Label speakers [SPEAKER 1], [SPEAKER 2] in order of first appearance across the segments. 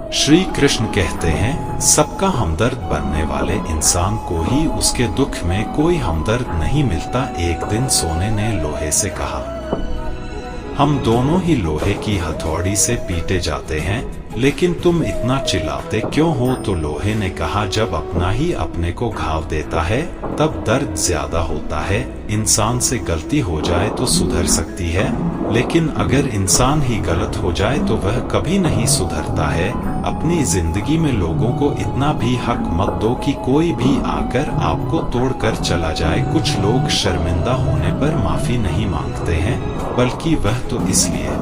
[SPEAKER 1] श्री कृष्ण कहते हैं, सबका हमदर्द बनने वाले इंसान को ही उसके दुख में कोई हमदर्द नहीं मिलता। एक दिन सोने ने लोहे से कहा, हम दोनों ही लोहे की हथौड़ी से पीटे जाते हैं, लेकिन तुम इतना चिल्लाते क्यों हो? तो लोहे ने कहा, जब अपना ही अपने को घाव देता है तब दर्द ज्यादा होता है। इंसान से गलती हो जाए तो सुधर सकती है, लेकिन अगर इंसान ही गलत हो जाए तो वह कभी नहीं सुधरता है। अपनी जिंदगी में लोगों को इतना भी हक मत दो कि कोई भी आकर आपको तोड़कर चला जाए। कुछ लोग शर्मिंदा होने पर माफी नहीं मांगते हैं, बल्कि वह तो इसलिए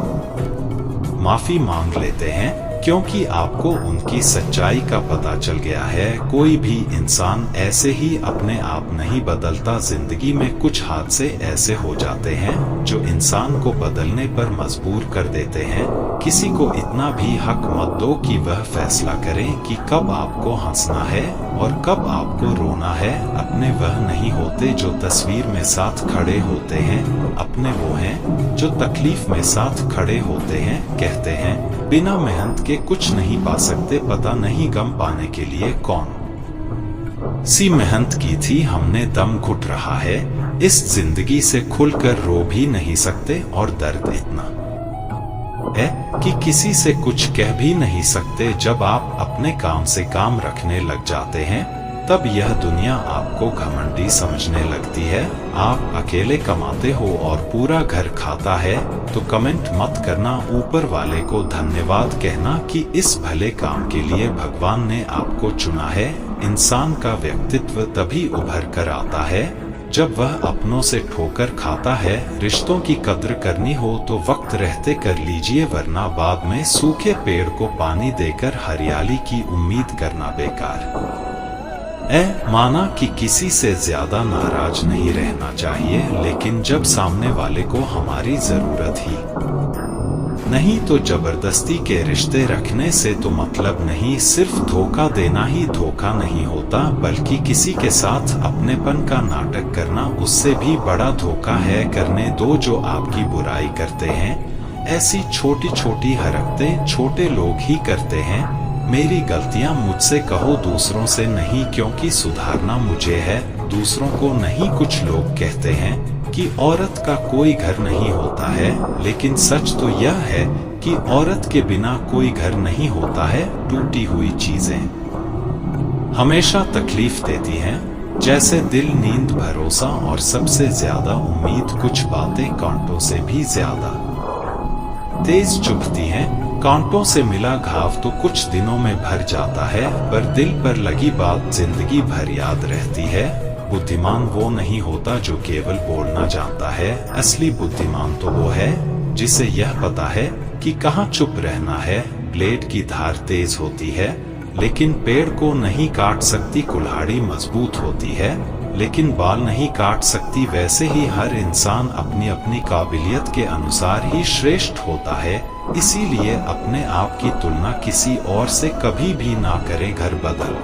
[SPEAKER 1] माफी मांग लेते हैं क्योंकि आपको उनकी सच्चाई का पता चल गया है। कोई भी इंसान ऐसे ही अपने आप नहीं बदलता। जिंदगी में कुछ हादसे ऐसे हो जाते हैं जो इंसान को बदलने पर मजबूर कर देते हैं। किसी को इतना भी हक मत दो कि वह फैसला करे कि कब आपको हंसना है और कब आपको रोना है। अपने वह नहीं होते जो तस्वीर में साथ खड़े होते हैं, अपने वो हैं जो तकलीफ में साथ खड़े होते हैं। कहते हैं, बिना मेहनत के कुछ नहीं पा सकते, पता नहीं गम पाने के लिए कौन सी मेहनत की थी हमने। दम घुट रहा है, इस जिंदगी से खुलकर रो भी नहीं सकते, और दर्द इतना है कि किसी से कुछ कह भी नहीं सकते। जब आप अपने काम से काम रखने लग जाते हैं तब यह दुनिया आपको घमंडी समझने लगती है। आप अकेले कमाते हो और पूरा घर खाता है तो कमेंट मत करना, ऊपर वाले को धन्यवाद कहना कि इस भले काम के लिए भगवान ने आपको चुना है। इंसान का व्यक्तित्व तभी उभर कर आता है जब वह अपनों से ठोकर खाता है। रिश्तों की कद्र करनी हो तो वक्त रहते कर लीजिए, वरना बाद में सूखे पेड़ को पानी देकर हरियाली की उम्मीद करना बेकार। माना कि किसी से ज्यादा नाराज नहीं रहना चाहिए, लेकिन जब सामने वाले को हमारी जरूरत ही नहीं तो जबरदस्ती के रिश्ते रखने से तो मतलब नहीं। सिर्फ धोखा देना ही धोखा नहीं होता, बल्कि किसी के साथ अपनेपन का नाटक करना उससे भी बड़ा धोखा है। करने दो जो आपकी बुराई करते हैं। ऐसी छोटी छोटी हरकतें छोटे लोग ही करते हैं। मेरी गलतियां मुझसे कहो, दूसरों से नहीं, क्योंकि सुधारना मुझे है, दूसरों को नहीं। कुछ लोग कहते हैं कि औरत का कोई घर नहीं होता है, लेकिन सच तो यह है कि औरत के बिना कोई घर नहीं होता है। टूटी हुई चीजें हमेशा तकलीफ देती हैं, जैसे दिल, नींद, भरोसा और सबसे ज्यादा उम्मीद। कुछ बातें कांटों से भी ज्यादा तेज चुभती हैं। कांटों से मिला घाव तो कुछ दिनों में भर जाता है, पर दिल पर लगी बात जिंदगी भर याद रहती है। बुद्धिमान वो नहीं होता जो केवल बोलना जानता है, असली बुद्धिमान तो वो है जिसे यह पता है कि कहाँ चुप रहना है। ब्लेड की धार तेज होती है, लेकिन पेड़ को नहीं काट सकती। कुल्हाड़ी मजबूत होती है, लेकिन बाल नहीं काट सकती। वैसे ही हर इंसान अपनी अपनी काबिलियत के अनुसार ही श्रेष्ठ होता है। इसीलिए अपने आप की तुलना किसी और से कभी भी ना करें। घर बदल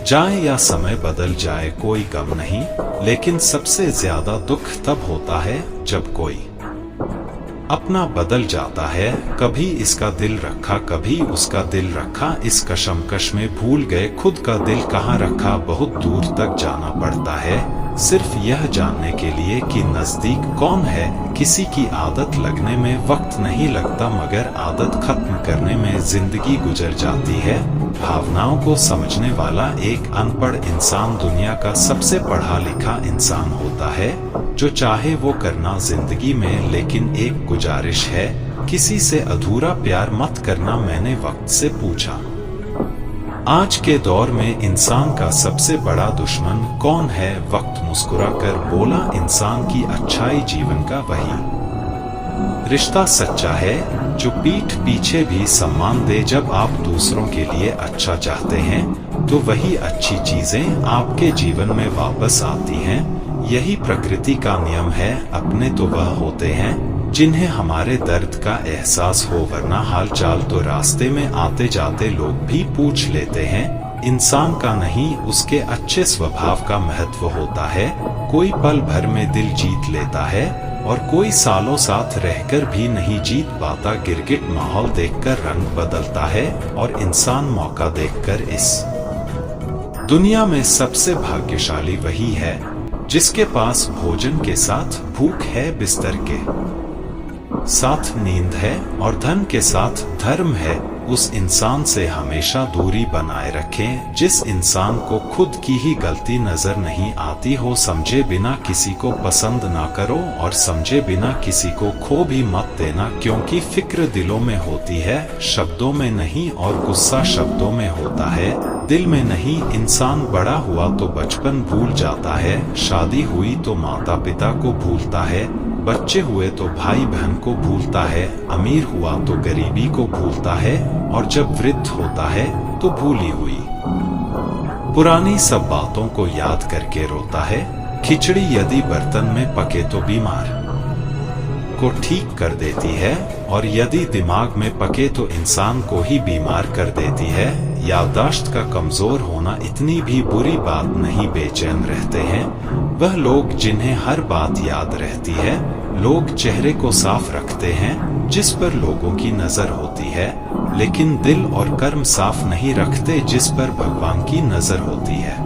[SPEAKER 1] जाए या समय बदल जाए कोई गम नहीं, लेकिन सबसे ज्यादा दुख तब होता है जब कोई अपना बदल जाता है। कभी इसका दिल रखा, कभी उसका दिल रखा, इस कशमकश में भूल गए खुद का दिल कहाँ रखा। बहुत दूर तक जाना पड़ता है सिर्फ यह जानने के लिए कि नजदीक कौन है। किसी की आदत लगने में वक्त नहीं लगता, मगर आदत खत्म करने में जिंदगी गुजर जाती है। भावनाओं को समझने वाला एक अनपढ़ इंसान दुनिया का सबसे पढ़ा लिखा इंसान होता है। जो चाहे वो करना जिंदगी में, लेकिन एक गुजारिश है, किसी से अधूरा प्यार मत करना। मैंने वक्त से पूछा, आज के दौर में इंसान का सबसे बड़ा दुश्मन कौन है? वक्त मुस्कुरा कर बोला, इंसान की अच्छाई जीवन का वही रिश्ता सच्चा है जो पीठ पीछे भी सम्मान दे। जब आप दूसरों के लिए अच्छा चाहते हैं तो वही अच्छी चीजें आपके जीवन में वापस आती हैं। यही प्रकृति का नियम है। अपने तो वह होते हैं जिन्हें हमारे दर्द का एहसास हो, वरना हालचाल तो रास्ते में आते जाते लोग भी पूछ लेते हैं। इंसान का नहीं, उसके अच्छे स्वभाव का महत्व होता है। कोई पल भर में दिल जीत लेता है, और कोई सालों साथ रहकर भी नहीं जीत पाता। गिरगिट माहौल देखकर रंग बदलता है और इंसान मौका देखकर इस दुनिया में सबसे भाग्यशाली वही है जिसके पास भोजन के साथ भूख है, बिस्तर के साथ नींद है और धन के साथ धर्म है। उस इंसान से हमेशा दूरी बनाए रखें जिस इंसान को खुद की ही गलती नजर नहीं आती हो। समझे बिना किसी को पसंद ना करो और समझे बिना किसी को खो भी मत देना, क्योंकि फिक्र दिलों में होती है, शब्दों में नहीं, और गुस्सा शब्दों में होता है, दिल में नहीं। इंसान बड़ा हुआ तो बचपन भूल जाता है, शादी हुई तो माता पिता को भूलता है, बच्चे हुए तो भाई बहन को भूलता है, अमीर हुआ तो गरीबी को भूलता है, और जब वृद्ध होता है तो भूली हुई पुरानी सब बातों को याद करके रोता है। खिचड़ी यदि बर्तन में पके तो बीमार को ठीक कर देती है, और यदि दिमाग में पके तो इंसान को ही बीमार कर देती है। याददाश्त का कमजोर होना इतनी भी बुरी बात नहीं। बेचैन रहते हैं वह लोग जिन्हें हर बात याद रहती है। लोग चेहरे को साफ रखते हैं जिस पर लोगों की नजर होती है, लेकिन दिल और कर्म साफ नहीं रखते जिस पर भगवान की नजर होती है।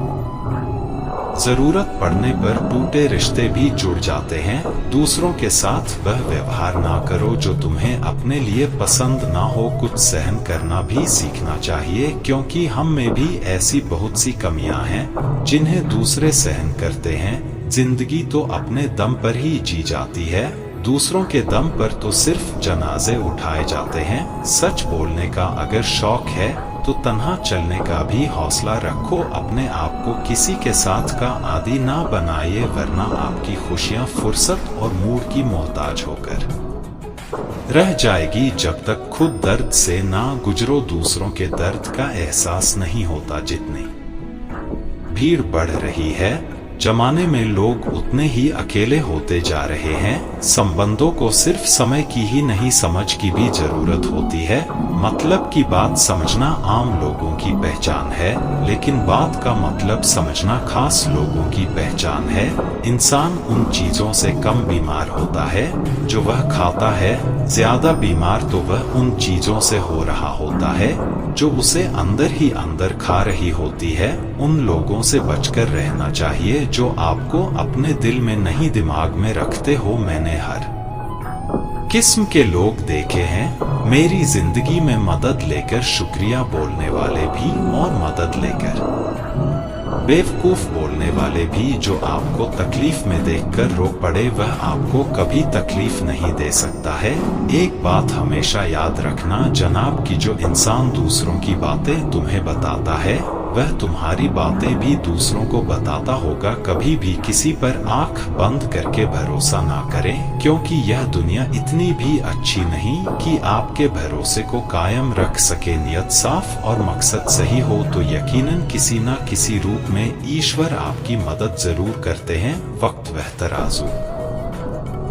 [SPEAKER 1] जरूरत पड़ने पर टूटे रिश्ते भी जुड़ जाते हैं। दूसरों के साथ वह व्यवहार ना करो जो तुम्हें अपने लिए पसंद ना हो। कुछ सहन करना भी सीखना चाहिए, क्योंकि हम में भी ऐसी बहुत सी कमियां हैं जिन्हें दूसरे सहन करते हैं। जिंदगी तो अपने दम पर ही जी जाती है, दूसरों के दम पर तो सिर्फ जनाजे उठाए जाते हैं। सच बोलने का अगर शौक है तो तन्हा चलने का भी हौसला रखो। अपने आप को किसी के साथ का आदी ना बनाइए, वरना आपकी खुशियां फुर्सत और मूड की मोहताज होकर रह जाएगी। जब तक खुद दर्द से ना गुजरो दूसरों के दर्द का एहसास नहीं होता। जितनी भीड़ बढ़ रही है जमाने में लोग उतने ही अकेले होते जा रहे हैं। संबंधों को सिर्फ समय की ही नहीं समझ की भी जरूरत होती है। मतलब की बात समझना आम लोगों की पहचान है, लेकिन बात का मतलब समझना खास लोगों की पहचान है। इंसान उन चीजों से कम बीमार होता है जो वह खाता है, ज्यादा बीमार तो वह उन चीजों से हो रहा होता है जो उसे अंदर ही अंदर खा रही होती है। उन लोगों से बचकर रहना चाहिए जो आपको अपने दिल में नहीं दिमाग में रखते हो। मैंने हर किस्म के लोग देखे हैं मेरी जिंदगी में, मदद लेकर शुक्रिया बोलने वाले भी और मदद लेकर बेवकूफ बोलने वाले भी। जो आपको तकलीफ में देखकर रो पड़े वह आपको कभी तकलीफ नहीं दे सकता है। एक बात हमेशा याद रखना जनाब कि जो इंसान दूसरों की बातें तुम्हें बताता है वह तुम्हारी बातें भी दूसरों को बताता होगा। कभी भी किसी पर आंख बंद करके भरोसा ना करें, क्योंकि यह दुनिया इतनी भी अच्छी नहीं कि आपके भरोसे को कायम रख सके। नियत साफ और मकसद सही हो तो यकीनन किसी न किसी रूप में ईश्वर आपकी मदद जरूर करते हैं। वक्त वह तराजू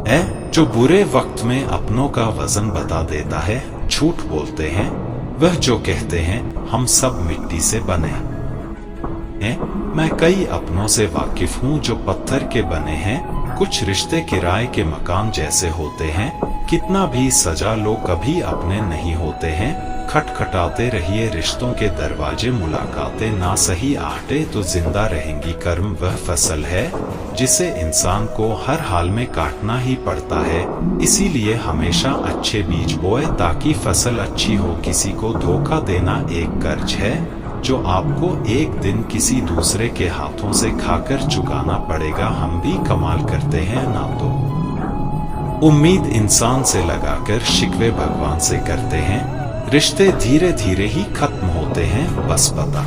[SPEAKER 1] है जो बुरे वक्त में अपनों का वजन बता देता है। झूठ बोलते हैं वह जो कहते हैं हम सब मिट्टी से बने हैं। मैं कई अपनों से वाकिफ हूँ जो पत्थर के बने हैं। कुछ रिश्ते किराए के मकान जैसे होते हैं, कितना भी सजा लो कभी अपने नहीं होते हैं। खटखटाते रहिए रिश्तों के दरवाजे, मुलाकातें ना सही आहटे तो जिंदा रहेंगी। कर्म वह फसल है जिसे इंसान को हर हाल में काटना ही पड़ता है, इसीलिए हमेशा अच्छे बीज बोए ताकि फसल अच्छी हो। किसी को धोखा देना एक कर्ज है जो आपको एक दिन किसी दूसरे के हाथों से खाकर चुकाना पड़ेगा। हम भी कमाल करते हैं ना तो उम्मीद इंसान से लगाकर शिकवे भगवान से करते हैं। रिश्ते धीरे धीरे ही खत्म होते हैं, बस पता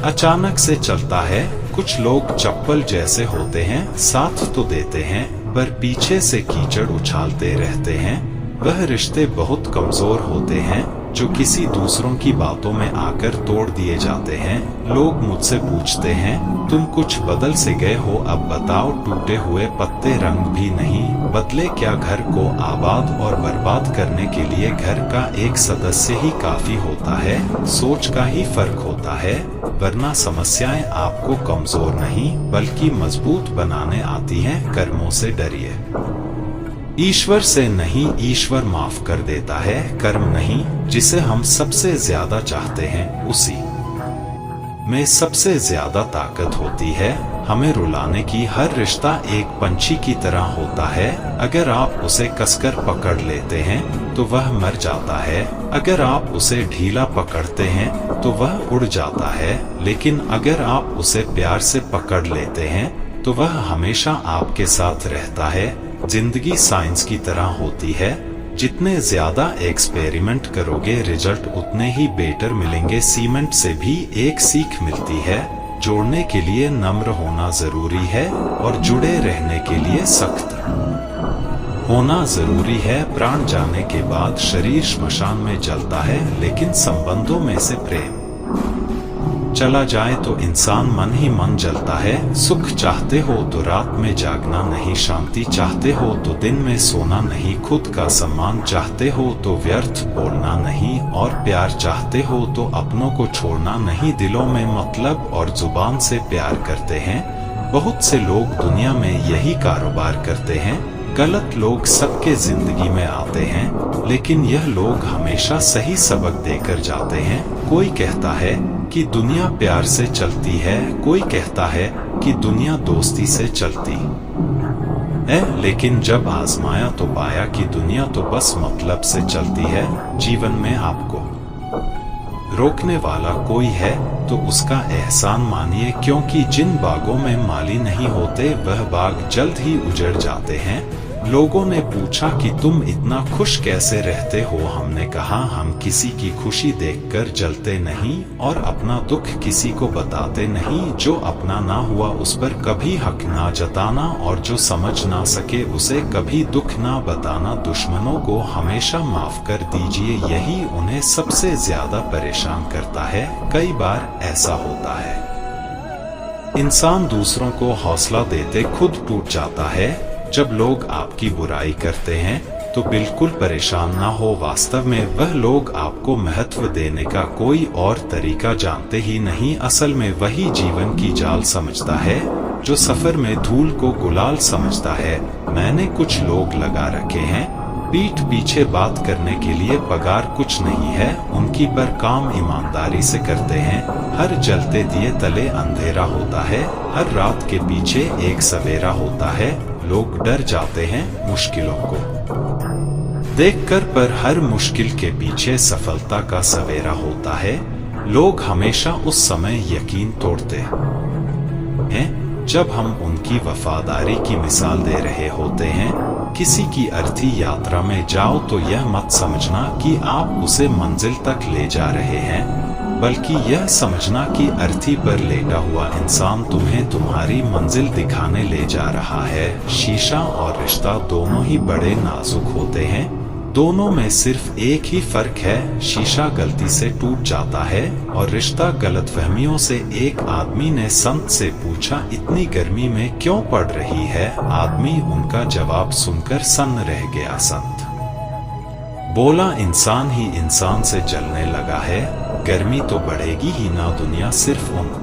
[SPEAKER 1] अचानक से चलता है। कुछ लोग चप्पल जैसे होते हैं, साथ तो देते हैं पर पीछे से कीचड़ उछालते रहते हैं। वह रिश्ते बहुत कमजोर होते हैं जो किसी दूसरों की बातों में आकर तोड़ दिए जाते हैं। लोग मुझसे पूछते हैं, तुम कुछ बदल से गए हो, अब बताओ। टूटे हुए पत्ते रंग भी नहीं बदले क्या? घर को आबाद और बर्बाद करने के लिए घर का एक सदस्य ही काफी होता है। सोच का ही फर्क होता है, वरना समस्याएं आपको कमजोर नहीं बल्कि मजबूत बनाने आती हैं। कर्मों से डरिए, ईश्वर से नहीं। ईश्वर माफ कर देता है, कर्म नहीं। जिसे हम सबसे ज्यादा चाहते हैं उसी में सबसे ज्यादा ताकत होती है। हमें रुलाने की हर रिश्ता एक पंछी की तरह होता है। अगर आप उसे कसकर पकड़ लेते हैं तो वह मर जाता है, अगर आप उसे ढीला पकड़ते हैं तो वह उड़ जाता है, लेकिन अगर आप उसे प्यार से पकड़ लेते हैं तो वह हमेशा आपके साथ रहता है। जिंदगी साइंस की तरह होती है, जितने ज्यादा एक्सपेरिमेंट करोगे रिजल्ट उतने ही बेटर मिलेंगे। सीमेंट से भी एक सीख मिलती है, जोड़ने के लिए नम्र होना जरूरी है और जुड़े रहने के लिए सख्त होना जरूरी है। प्राण जाने के बाद शरीर श्मशान में जलता है, लेकिन संबंधों में से प्रेम चला जाए तो इंसान मन ही मन जलता है। सुख चाहते हो तो रात में जागना नहीं, शांति चाहते हो तो दिन में सोना नहीं, खुद का सम्मान चाहते हो तो व्यर्थ बोलना नहीं, और प्यार चाहते हो तो अपनों को छोड़ना नहीं। दिलों में मतलब और जुबान से प्यार करते हैं। बहुत से लोग दुनिया में यही कारोबार करते हैं। गलत लोग सबके जिंदगी में आते हैं, लेकिन यह लोग हमेशा सही सबक देकर जाते हैं। कोई कहता है कि दुनिया प्यार से चलती है, कोई कहता है कि दुनिया दोस्ती से चलती है, लेकिन जब आजमाया तो पाया कि दुनिया तो बस मतलब से चलती है। जीवन में आपको रोकने वाला कोई है तो उसका एहसान मानिए, क्योंकि जिन बागों में माली नहीं होते वह बाग जल्द ही उजड़ जाते हैं। लोगों ने पूछा कि तुम इतना खुश कैसे रहते हो? हमने कहा, हम किसी की खुशी देखकर जलते नहीं और अपना दुख किसी को बताते नहीं। जो अपना ना हुआ उस पर कभी हक ना जताना, और जो समझ ना सके उसे कभी दुख ना बताना। दुश्मनों को हमेशा माफ कर दीजिए, यही उन्हें सबसे ज्यादा परेशान करता है। कई बार ऐसा होता है, इंसान दूसरों को हौसला देते खुद टूट जाता है। जब लोग आपकी बुराई करते हैं तो बिल्कुल परेशान ना हो, वास्तव में वह लोग आपको महत्व देने का कोई और तरीका जानते ही नहीं। असल में वही जीवन की जाल समझता है जो सफर में धूल को गुलाल समझता है। मैंने कुछ लोग लगा रखे हैं पीठ पीछे बात करने के लिए, पगार कुछ नहीं है उनकी, पर काम ईमानदारी से करते हैं। हर जलते दिए तले अंधेरा होता है, हर रात के पीछे एक सवेरा होता है। लोग डर जाते हैं मुश्किलों को देखकर, पर हर मुश्किल के पीछे सफलता का सवेरा होता है। लोग हमेशा उस समय यकीन तोड़ते हैं जब हम उनकी वफादारी की मिसाल दे रहे होते हैं। किसी की अर्थी यात्रा में जाओ तो यह मत समझना कि आप उसे मंजिल तक ले जा रहे हैं, बल्कि यह समझना कि अर्थी पर लेटा हुआ इंसान तुम्हें तुम्हारी मंजिल दिखाने ले जा रहा है। शीशा और रिश्ता दोनों ही बड़े नाजुक होते हैं, दोनों में सिर्फ एक ही फर्क है, शीशा गलती से टूट जाता है और रिश्ता गलतफहमियों से। एक आदमी ने संत से पूछा, इतनी गर्मी में क्यों पड़ रही है? आदमी उनका जवाब सुनकर सन्न रह गया। संत बोला, इंसान ही इंसान से जलने लगा है, गर्मी तो बढ़ेगी ही ना। दुनिया सिर्फ उन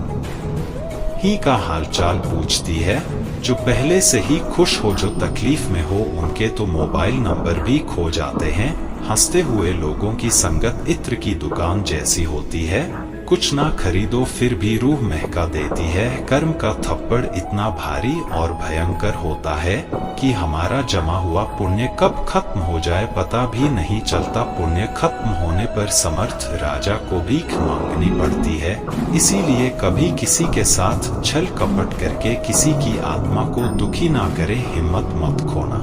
[SPEAKER 1] ही का हालचाल पूछती है जो पहले से ही खुश हो, जो तकलीफ में हो उनके तो मोबाइल नंबर भी खो जाते हैं। हंसते हुए लोगों की संगत इत्र की दुकान जैसी होती है, कुछ ना खरीदो फिर भी रूह महका देती है। कर्म का थप्पड़ इतना भारी और भयंकर होता है कि हमारा जमा हुआ पुण्य कब खत्म हो जाए पता भी नहीं चलता। पुण्य खत्म होने पर समर्थ राजा को भीख मांगनी पड़ती है, इसीलिए कभी किसी के साथ छल कपट करके किसी की आत्मा को दुखी ना करे। हिम्मत मत खोना,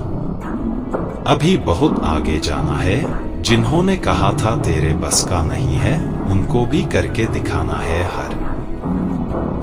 [SPEAKER 1] अभी बहुत आगे जाना है। जिन्होंने कहा था तेरे बस का नहीं है, उनको भी करके दिखाना है। हर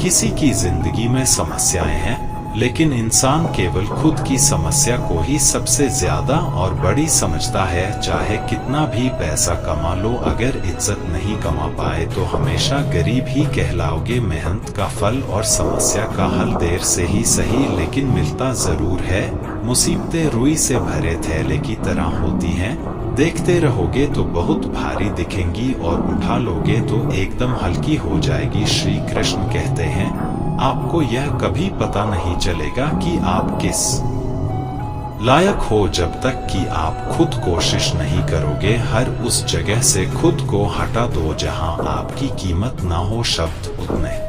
[SPEAKER 1] किसी की जिंदगी में समस्याएं हैं, लेकिन इंसान केवल खुद की समस्या को ही सबसे ज्यादा और बड़ी समझता है। चाहे कितना भी पैसा कमा लो, अगर इज्जत नहीं कमा पाए तो हमेशा गरीब ही कहलाओगे। मेहनत का फल और समस्या का हल देर से ही सही लेकिन मिलता जरूर है। मुसीबतें रुई से भरे थैले की तरह होती हैं, देखते रहोगे तो बहुत भारी दिखेंगी और उठा लोगे तो एकदम हल्की हो जाएगी। श्री कृष्ण कहते हैं, आपको यह कभी पता नहीं चलेगा कि आप किस लायक हो जब तक कि आप खुद कोशिश नहीं करोगे। हर उस जगह से खुद को हटा दो जहां आपकी कीमत ना हो। शब्द उतने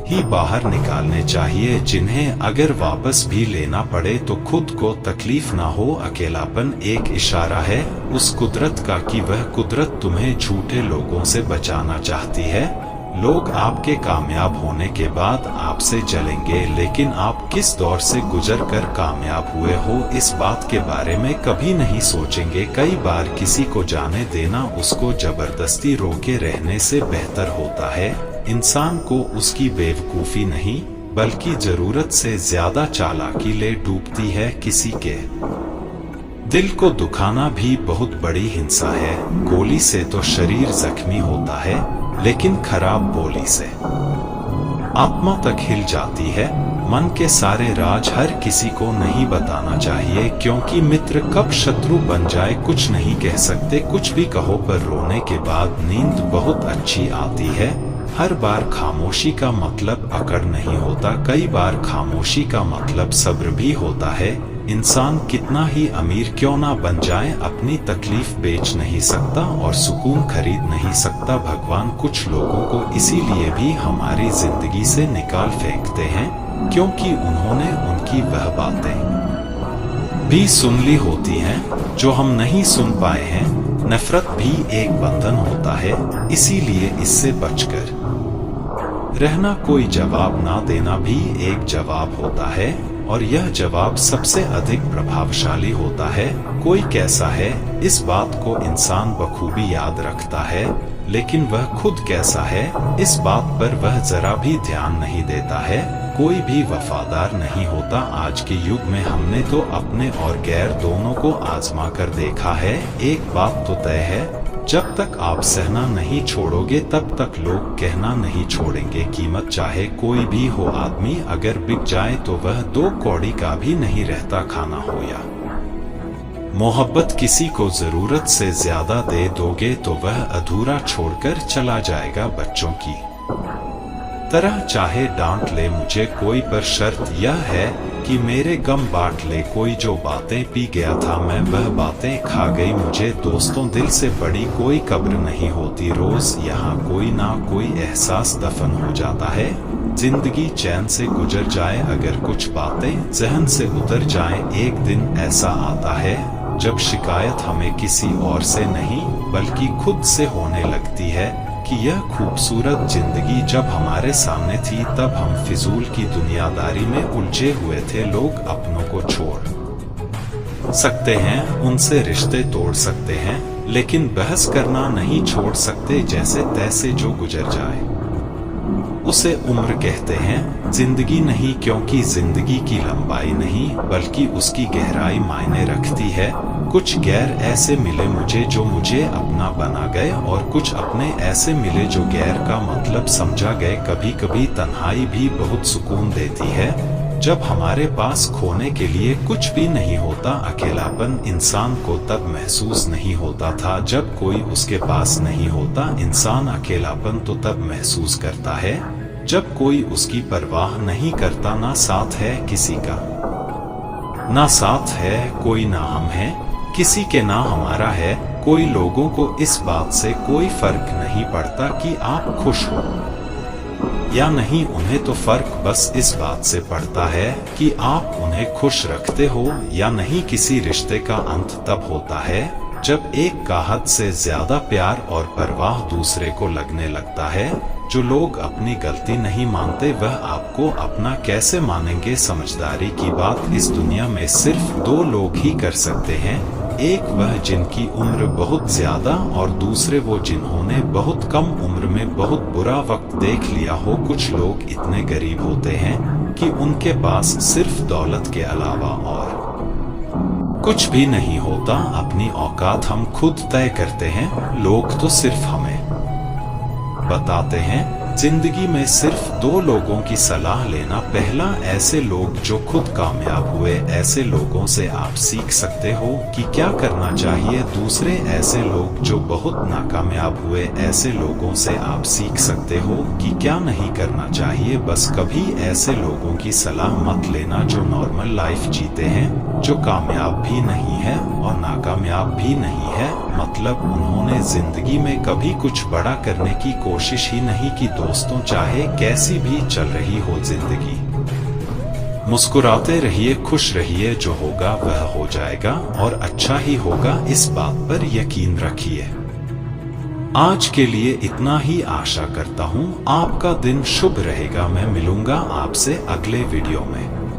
[SPEAKER 1] ही बाहर निकालने चाहिए जिन्हें अगर वापस भी लेना पड़े तो खुद को तकलीफ ना हो। अकेलापन एक इशारा है उस कुदरत का कि वह कुदरत तुम्हें झूठे लोगों से बचाना चाहती है। लोग आपके कामयाब होने के बाद आपसे जलेंगे, लेकिन आप किस दौर से गुजर कर कामयाब हुए हो इस बात के बारे में कभी नहीं सोचेंगे। कई बार किसी को जाने देना उसको जबरदस्ती रोके रहने से बेहतर होता है। इंसान को उसकी बेवकूफी नहीं बल्कि जरूरत से ज्यादा चालाकी ले डूबती है। किसी के दिल को दुखाना भी बहुत बड़ी हिंसा है। गोली से तो शरीर जख्मी होता है, लेकिन खराब बोली से आत्मा तक हिल जाती है। मन के सारे राज हर किसी को नहीं बताना चाहिए, क्योंकि मित्र कब शत्रु बन जाए कुछ नहीं कह सकते। कुछ भी कहो पर रोने के बाद नींद बहुत अच्छी आती है। हर बार खामोशी का मतलब अकड़ नहीं होता, कई बार खामोशी का मतलब सब्र भी होता है। इंसान कितना ही अमीर क्यों ना बन जाए, अपनी तकलीफ बेच नहीं सकता और सुकून खरीद नहीं सकता। भगवान कुछ लोगों को इसीलिए भी हमारी जिंदगी से निकाल फेंकते हैं क्योंकि उन्होंने उनकी वह बातें भी सुन ली होती हैं जो हम नहीं सुन पाए हैं। नफरत भी एक बंधन होता है, इसीलिए इससे बचकर रहना। कोई जवाब ना देना भी एक जवाब होता है और यह जवाब सबसे अधिक प्रभावशाली होता है। कोई कैसा है इस बात को इंसान बखूबी याद रखता है, लेकिन वह खुद कैसा है इस बात पर वह जरा भी ध्यान नहीं देता है। कोई भी वफादार नहीं होता। आज के युग में हमने तो अपने और गैर दोनों को आजमा कर देखा है। एक बात तो तय है, जब तक आप सहना नहीं छोड़ोगे तब तक लोग कहना नहीं छोड़ेंगे। कीमत चाहे कोई भी हो, आदमी अगर बिक जाए तो वह 2 कौड़ी का भी नहीं रहता। खाना हो या मोहब्बत, किसी को जरूरत से ज्यादा दे दोगे तो वह अधूरा छोड़कर चला जाएगा। बच्चों की तरह चाहे डांट ले मुझे कोई, पर शर्त यह है कि मेरे गम बांट ले कोई। जो बातें पी गया था मैं वह बातें खा गई मुझे। दोस्तों, दिल से बड़ी कोई कब्र नहीं होती। रोज यहाँ कोई ना कोई एहसास दफन हो जाता है। जिंदगी चैन से गुजर जाए अगर कुछ बातें जहन से उतर जाएं। एक दिन ऐसा आता है जब शिकायत हमें किसी और से नहीं बल्कि खुद से होने लगती है कि यह खूबसूरत जिंदगी जब हमारे सामने थी तब हम फिजूल की दुनियादारी में उलझे हुए थे। लोग अपनों को छोड़ सकते हैं, उनसे रिश्ते तोड़ सकते हैं, लेकिन बहस करना नहीं छोड़ सकते। जैसे तैसे जो गुजर जाए उसे उम्र कहते हैं, जिंदगी नहीं, क्योंकि जिंदगी की लंबाई नहीं बल्कि उसकी गहराई मायने रखती है। कुछ गैर ऐसे मिले मुझे जो मुझे अपना बना गए और कुछ अपने ऐसे मिले जो गैर का मतलब समझा गए। कभी कभी तन्हाई भी बहुत सुकून देती है, जब हमारे पास खोने के लिए कुछ भी नहीं होता। अकेलापन इंसान को तब महसूस नहीं होता था जब कोई उसके पास नहीं होता। इंसान अकेलापन तो तब महसूस करता है जब कोई उसकी परवाह नहीं करता। ना साथ है किसी का, ना साथ है कोई, ना हम हैं किसी के, ना हमारा है कोई। लोगों को इस बात से कोई फर्क नहीं पड़ता कि आप खुश हो या नहीं, उन्हें तो फर्क बस इस बात से पड़ता है कि आप उन्हें खुश रखते हो या नहीं। किसी रिश्ते का अंत तब होता है जब एक का हद से ज्यादा प्यार और परवाह दूसरे को लगने लगता है। जो लोग अपनी गलती नहीं मानते वह आपको अपना कैसे मानेंगे। समझदारी की बात इस दुनिया में सिर्फ 2 लोग ही कर सकते हैं, एक वह जिनकी उम्र बहुत ज्यादा और दूसरे वो जिन्होंने बहुत कम उम्र में बहुत बुरा वक्त देख लिया हो। कुछ लोग इतने गरीब होते हैं कि उनके पास सिर्फ दौलत के अलावा और कुछ भी नहीं होता। अपनी औकात हम खुद तय करते हैं, लोग तो सिर्फ हमें बताते हैं। जिंदगी में सिर्फ दो लोगों की सलाह लेना। पहला, ऐसे लोग जो खुद कामयाब हुए, ऐसे लोगों से आप सीख सकते हो कि क्या करना चाहिए। दूसरे, ऐसे लोग जो बहुत नाकामयाब हुए, ऐसे लोगों से आप सीख सकते हो कि क्या नहीं करना चाहिए। बस कभी ऐसे लोगों की सलाह मत लेना जो नॉर्मल लाइफ जीते हैं, जो कामयाब भी नहीं है और नाकामयाब भी नहीं है। मतलब उन्होंने जिंदगी में कभी कुछ बड़ा करने की कोशिश ही नहीं की। दोस्तों, चाहे कैसी भी चल रही हो जिंदगी, मुस्कुराते रहिए, खुश रहिए। जो होगा वह हो जाएगा और अच्छा ही होगा, इस बात पर यकीन रखिए। आज के लिए इतना ही। आशा करता हूँ आपका दिन शुभ रहेगा। मैं मिलूंगा आपसे अगले वीडियो में।